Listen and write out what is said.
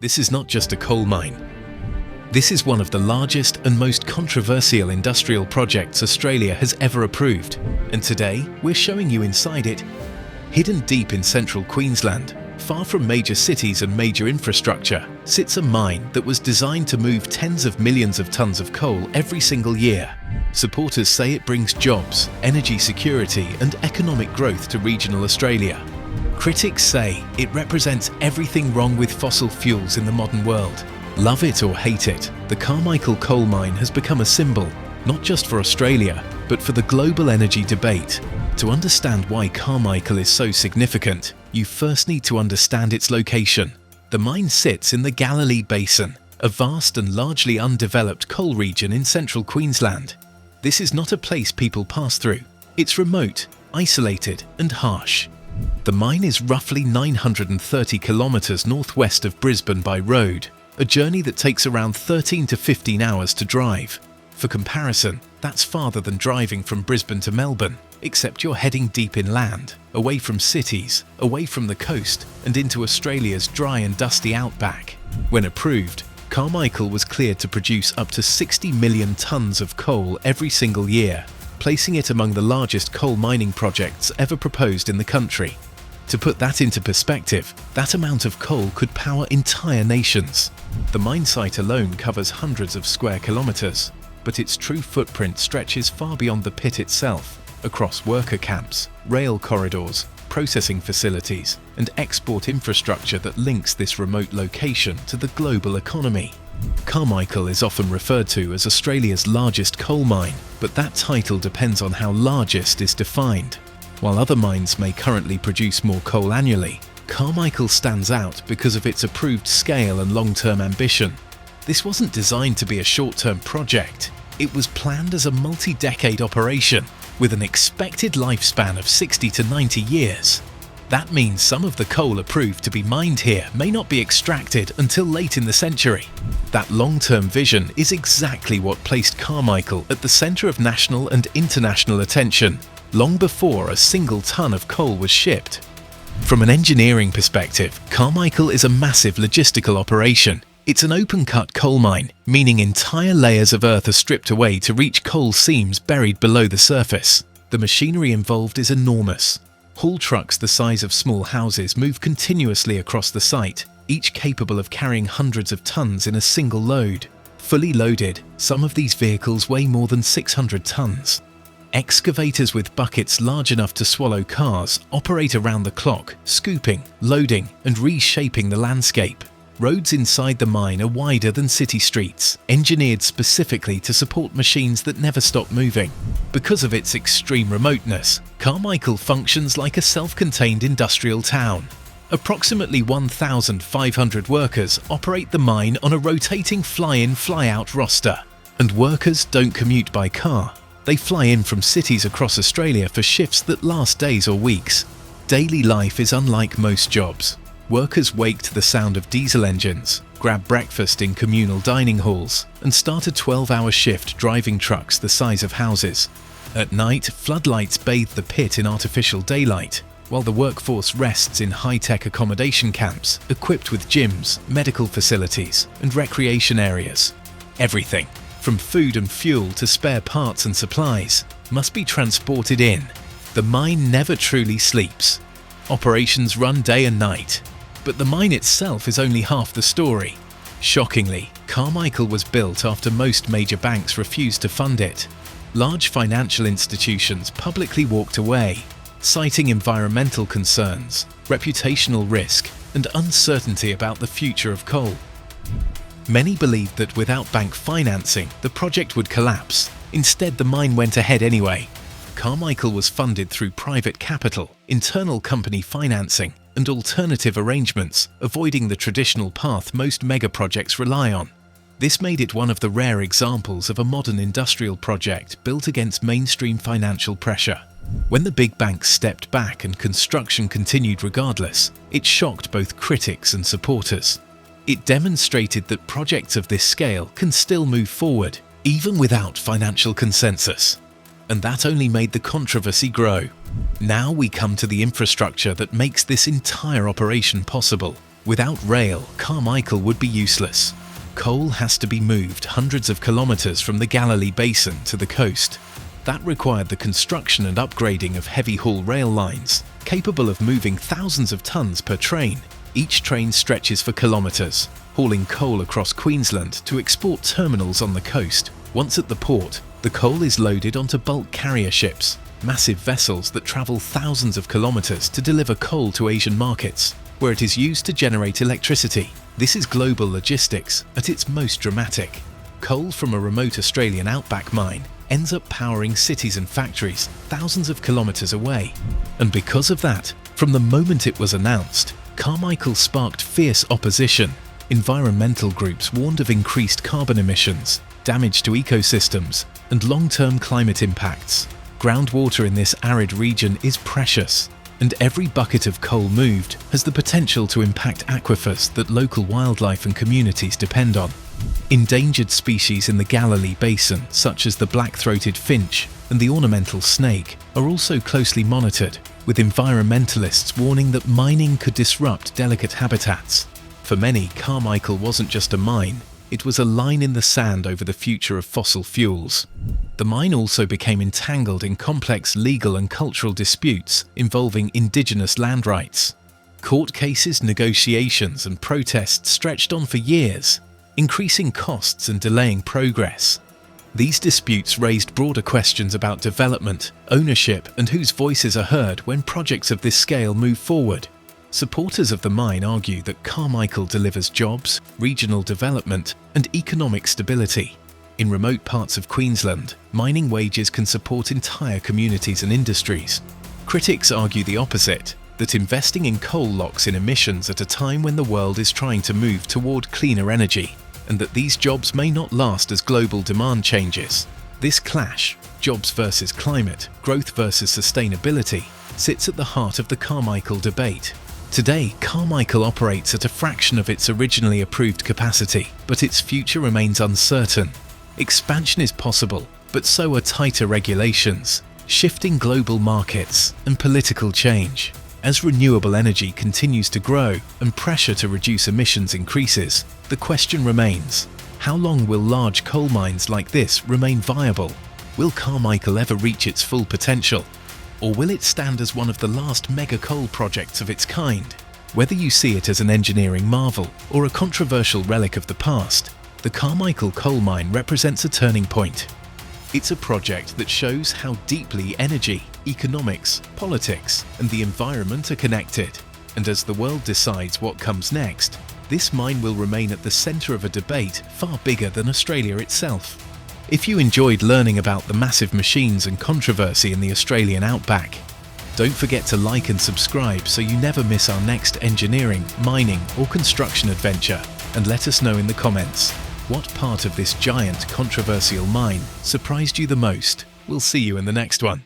This is not just a coal mine. This is one of the largest and most controversial industrial projects Australia has ever approved, and today we're showing you inside it. Hidden deep in central Queensland, far from major cities and major infrastructure, sits a mine that was designed to move tens of millions of tons of coal every single year. Supporters say it brings jobs, energy security and economic growth to regional Australia. Critics say it represents everything wrong with fossil fuels in the modern world. Love it or hate it, the Carmichael coal mine has become a symbol, not just for Australia, but for the global energy debate. To understand why Carmichael is so significant, you first need to understand its location. The mine sits in the Galilee Basin, a vast and largely undeveloped coal region in central Queensland. This is not a place people pass through. It's remote, isolated and harsh. The mine is roughly 930 kilometres northwest of Brisbane by road, a journey that takes around 13 to 15 hours to drive. For comparison, that's farther than driving from Brisbane to Melbourne, except you're heading deep inland, away from cities, away from the coast, and into Australia's dry and dusty outback. When approved, Carmichael was cleared to produce up to 60 million tonnes of coal every single year, placing it among the largest coal mining projects ever proposed in the country. To put that into perspective, that amount of coal could power entire nations. The mine site alone covers hundreds of square kilometres, but its true footprint stretches far beyond the pit itself, across worker camps, rail corridors, processing facilities, and export infrastructure that links this remote location to the global economy. Carmichael is often referred to as Australia's largest coal mine, but that title depends on how largest is defined. While other mines may currently produce more coal annually, Carmichael stands out because of its approved scale and long-term ambition. This wasn't designed to be a short-term project. It was planned as a multi-decade operation, with an expected lifespan of 60 to 90 years. That means some of the coal approved to be mined here may not be extracted until late in the century. That long-term vision is exactly what placed Carmichael at the centre of national and international attention, long before a single tonne of coal was shipped. From an engineering perspective, Carmichael is a massive logistical operation. It's an open-cut coal mine, meaning entire layers of earth are stripped away to reach coal seams buried below the surface. The machinery involved is enormous. Haul trucks the size of small houses move continuously across the site, each capable of carrying hundreds of tons in a single load. Fully loaded, some of these vehicles weigh more than 600 tons. Excavators with buckets large enough to swallow cars operate around the clock, scooping, loading, and reshaping the landscape. Roads inside the mine are wider than city streets, engineered specifically to support machines that never stop moving. Because of its extreme remoteness, Carmichael functions like a self-contained industrial town. Approximately 1,500 workers operate the mine on a rotating fly-in, fly-out roster. And workers don't commute by car. They fly in from cities across Australia for shifts that last days or weeks. Daily life is unlike most jobs. Workers wake to the sound of diesel engines, grab breakfast in communal dining halls, and start a 12-hour shift driving trucks the size of houses. At night, floodlights bathe the pit in artificial daylight, while the workforce rests in high-tech accommodation camps equipped with gyms, medical facilities, and recreation areas. Everything, from food and fuel to spare parts and supplies, must be transported in. The mine never truly sleeps. Operations run day and night. But the mine itself is only half the story. Shockingly, Carmichael was built after most major banks refused to fund it. Large financial institutions publicly walked away, citing environmental concerns, reputational risk, and uncertainty about the future of coal. Many believed that without bank financing, the project would collapse. Instead, the mine went ahead anyway. Carmichael was funded through private capital, internal company financing, and alternative arrangements, avoiding the traditional path most mega projects rely on. This made it one of the rare examples of a modern industrial project built against mainstream financial pressure. When the big banks stepped back and construction continued regardless, it shocked both critics and supporters. It demonstrated that projects of this scale can still move forward, even without financial consensus. And that only made the controversy grow. Now we come to the infrastructure that makes this entire operation possible. Without rail, Carmichael would be useless. Coal has to be moved hundreds of kilometers from the Galilee Basin to the coast. That required the construction and upgrading of heavy-haul rail lines, capable of moving thousands of tons per train. Each train stretches for kilometers, hauling coal across Queensland to export terminals on the coast. Once at the port, the coal is loaded onto bulk carrier ships, massive vessels that travel thousands of kilometers to deliver coal to Asian markets, where it is used to generate electricity. This is global logistics at its most dramatic. Coal from a remote Australian outback mine ends up powering cities and factories thousands of kilometers away. And because of that, from the moment it was announced, Carmichael sparked fierce opposition. Environmental groups warned of increased carbon emissions, damage to ecosystems, and long-term climate impacts. Groundwater in this arid region is precious, and every bucket of coal moved has the potential to impact aquifers that local wildlife and communities depend on. Endangered species in the Galilee Basin, such as the black-throated finch and the ornamental snake, are also closely monitored, with environmentalists warning that mining could disrupt delicate habitats. For many, Carmichael wasn't just a mine, it was a line in the sand over the future of fossil fuels. The mine also became entangled in complex legal and cultural disputes involving indigenous land rights. Court cases, negotiations, and protests stretched on for years, increasing costs and delaying progress. These disputes raised broader questions about development, ownership, and whose voices are heard when projects of this scale move forward. Supporters of the mine argue that Carmichael delivers jobs, regional development, and economic stability. In remote parts of Queensland, mining wages can support entire communities and industries. Critics argue the opposite, that investing in coal locks in emissions at a time when the world is trying to move toward cleaner energy, and that these jobs may not last as global demand changes. This clash, jobs versus climate, growth versus sustainability, sits at the heart of the Carmichael debate. Today, Carmichael operates at a fraction of its originally approved capacity, but its future remains uncertain. Expansion is possible, but so are tighter regulations, shifting global markets, and political change. As renewable energy continues to grow and pressure to reduce emissions increases, the question remains, how long will large coal mines like this remain viable? Will Carmichael ever reach its full potential? Or will it stand as one of the last mega coal projects of its kind? Whether you see it as an engineering marvel or a controversial relic of the past, the Carmichael coal mine represents a turning point. It's a project that shows how deeply energy, economics, politics, and the environment are connected. And as the world decides what comes next, this mine will remain at the center of a debate far bigger than Australia itself. If you enjoyed learning about the massive machines and controversy in the Australian outback, don't forget to like and subscribe so you never miss our next engineering, mining, or construction adventure, and let us know in the comments what part of this giant controversial mine surprised you the most. We'll see you in the next one.